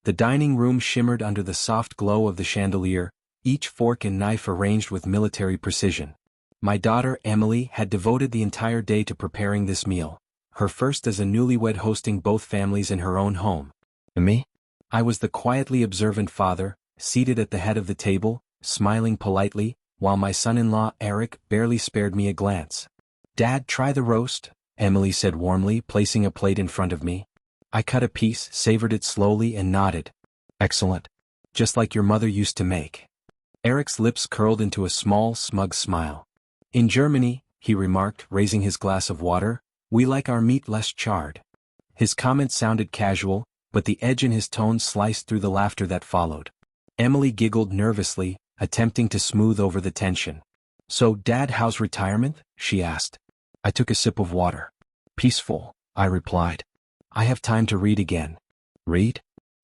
The dining room shimmered under the soft glow of the chandelier, each fork and knife arranged with military precision. My daughter, Emily, had devoted the entire day to preparing this meal, her first as a newlywed hosting both families in her own home. Me? I was the quietly observant father, seated at the head of the table, smiling politely, while my son-in-law, Eric, barely spared me a glance. "Dad, try the roast," Emily said warmly, placing a plate in front of me. I cut a piece, savored it slowly and nodded. "Excellent. Just like your mother used to make." Eric's lips curled into a small, smug smile. "In Germany," he remarked, raising his glass of water, "we like our meat less charred." His comment sounded casual, but the edge in his tone sliced through the laughter that followed. Emily giggled nervously, attempting to smooth over the tension. "So, Dad, how's retirement?" she asked. I took a sip of water. "Peaceful," I replied. "I have time to read again." "Read?"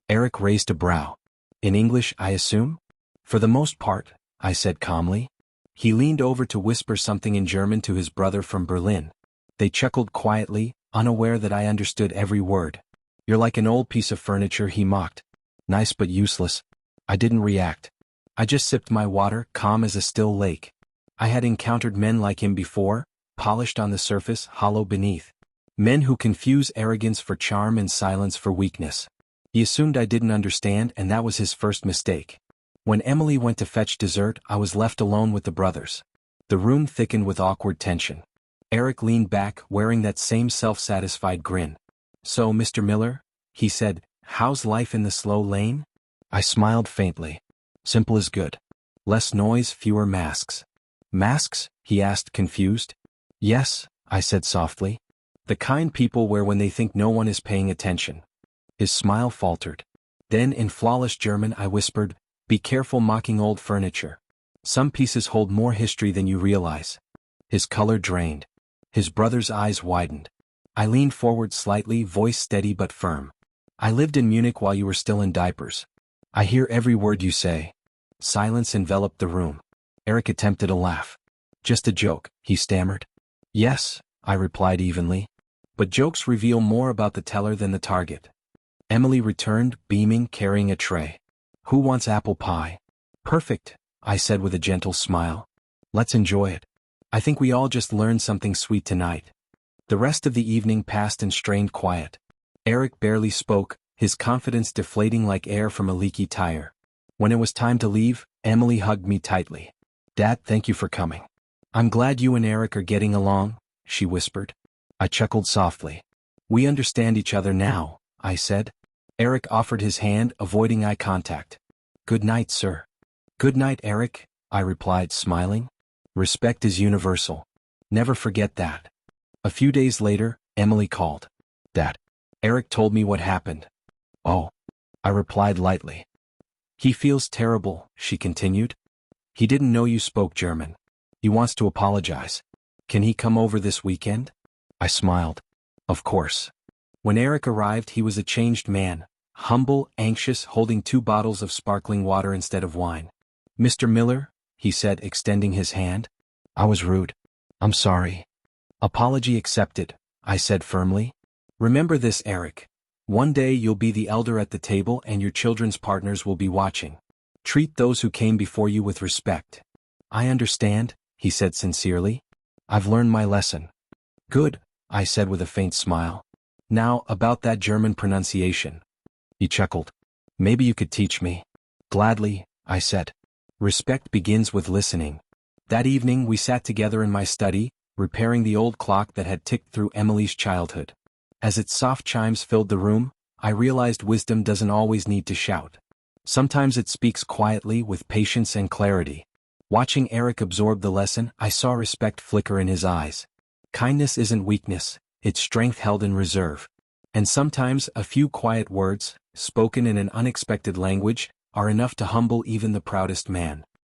Eric raised a brow. "In English, I assume?" "For the most part," I said calmly. He leaned over to whisper something in German to his brother from Berlin. They chuckled quietly, unaware that I understood every word. "You're like an old piece of furniture," he mocked. "Nice but useless." I didn't react. I just sipped my water, calm as a still lake. I had encountered men like him before, polished on the surface, hollow beneath. Men who confuse arrogance for charm and silence for weakness. He assumed I didn't understand, and that was his first mistake. When Emily went to fetch dessert, I was left alone with the brothers. The room thickened with awkward tension. Eric leaned back, wearing that same self-satisfied grin. "So, Mr. Miller," he said, "how's life in the slow lane?" I smiled faintly. "Simple as good. Less noise, fewer masks." "Masks?" he asked, confused. "Yes," I said softly. "The kind people wear when they think no one is paying attention." His smile faltered. Then in flawless German I whispered, "Be careful mocking old furniture. Some pieces hold more history than you realize." His color drained. His brother's eyes widened. I leaned forward slightly, voice steady but firm. "I lived in Munich while you were still in diapers. I hear every word you say." Silence enveloped the room. Eric attempted a laugh. "Just a joke," he stammered. "Yes," I replied evenly. "But jokes reveal more about the teller than the target." Emily returned, beaming, carrying a tray. "Who wants apple pie?" "Perfect," I said with a gentle smile. "Let's enjoy it. I think we all just learned something sweet tonight." The rest of the evening passed in strained quiet. Eric barely spoke, his confidence deflating like air from a leaky tire. When it was time to leave, Emily hugged me tightly. "Dad, thank you for coming." "I'm glad you and Eric are getting along," she whispered. I chuckled softly. "We understand each other now," I said. Eric offered his hand, avoiding eye contact. "Good night, sir." "Good night, Eric," I replied, smiling. Respect is universal. Never forget that. A few days later, Emily called. "Dad." Eric told me what happened. "Oh," I replied lightly. "He feels terrible," she continued. "He didn't know you spoke German. He wants to apologize. Can he come over this weekend?" I smiled. "Of course." When Eric arrived, he was a changed man, humble, anxious, holding 2 bottles of sparkling water instead of wine. "Mr. Miller," he said, extending his hand. "I was rude. I'm sorry." "Apology accepted," I said firmly. "Remember this, Eric. One day you'll be the elder at the table and your children's partners will be watching. Treat those who came before you with respect." "I understand," he said sincerely. "I've learned my lesson." "Good," I said with a faint smile. "Now, about that German pronunciation." He chuckled. "Maybe you could teach me." "Gladly," I said. Respect begins with listening. That evening we sat together in my study, repairing the old clock that had ticked through Emily's childhood. As its soft chimes filled the room, I realized wisdom doesn't always need to shout. Sometimes it speaks quietly with patience and clarity. Watching Eric absorb the lesson, I saw respect flicker in his eyes. Kindness isn't weakness, it's strength held in reserve. And sometimes a few quiet words, spoken in an unexpected language, are enough to humble even the proudest man.